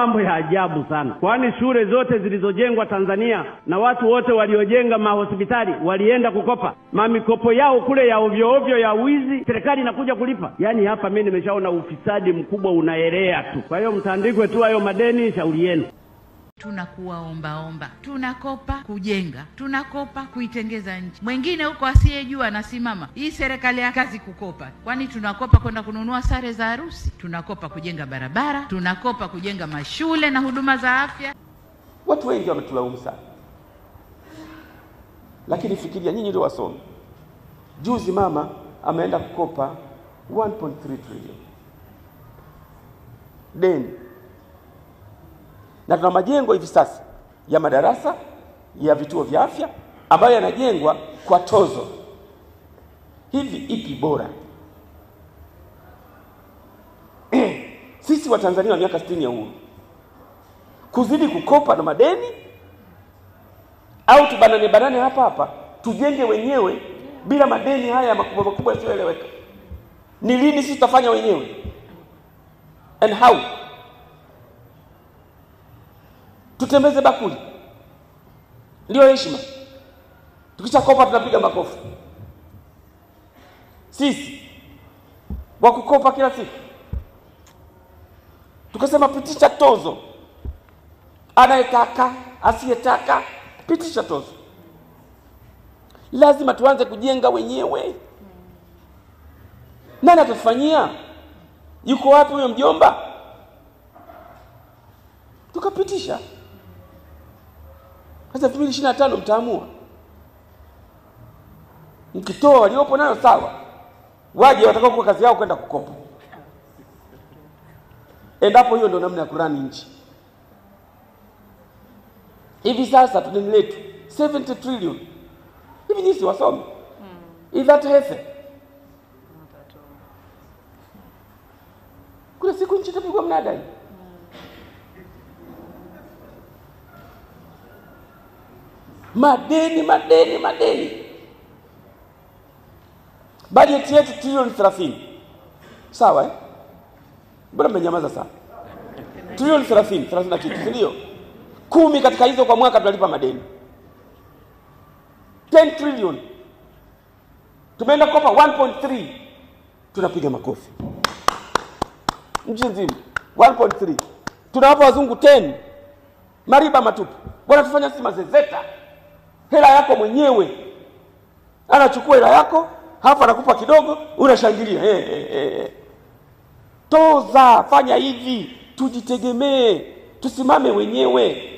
Mambo ya ajabu sana. Kwani shule zote zilizojengwa Tanzania na watu wote waliojenga mahospitali walienda kukopa? Mamikopo yao kule ya ovyo ovyo ya wizi, serikali inakuja kulipa. Yaani hapa mimi nimeshaona ufisadi mkubwa unaelea tu. Kwa hiyo mtandikwe tu hayo madeni, shauri yenu. Tunakuwa omba, tunakopa kujenga, tunakopa kuitengeza nchi. Mwingine huko asiyejua anasimama, hii serikali ya kazi kukopa. Kwani tunakopa kwenda kununua sare za harusi? Tunakopa kujenga barabara, tunakopa kujenga mashule na huduma za afya. Watu wengi wametulaumu sana, lakini fikiria nyinyi ndio wasomi. Juzi mama ameenda kukopa 1.3 trillion deni, na tuna majengo hivi sasa ya madarasa ya vituo vya afya ambayo yanajengwa kwa tozo. Hivi ipi bora? Sisi wa Tanzania wa miaka 60 ya uhuru kuzidi kukopa na madeni, au tubanane hapa tujenge wenyewe bila madeni haya makubwa yasiyoeleweka? Ni lini sisi tutafanya wenyewe and how? Tutembeze bakuli ndio heshima? Tukishakopa tunapiga makofi? Sisi wakukopa kila siku, tukasema pitisha tozo, anayetaka asiyetaka pitisha tozo. Lazima tuanze kujenga wenyewe. Nani atafanyia? Yuko wapi huyo mjomba? Tukapitisha. Sasa 2025 mtaamua. Mkitoa waliopo nayo sawa, waje watakao kwa kazi yao kwenda kukopa. Endapo hiyo ndio namna ya kurani nchi. Hivi sasa tudeni letu 70 trillion. Hivi nyinyi si wasomi? Is that healthy? Kuna siku nchi itapigwa mnadani. Madeni. Budget yetu trilioni 30. Sawa eh? Mbona mmenyamaza sana? Trilioni 30 na kitu, ndio? 10 katika hizo kwa mwaka tunalipa madeni. 10 trillion. Tumeenda kopa 1.3. Tunapiga makofi. Nchi nzima 1.3. Tunawapa wazungu 10. Mariba matupu. Bwana tufanya sisi mazezeta. Hela yako mwenyewe. Anachukua hela yako, halafu anakupa kidogo, unashangilia. Toza, fanya hivi, tujitegemee, tusimame wenyewe.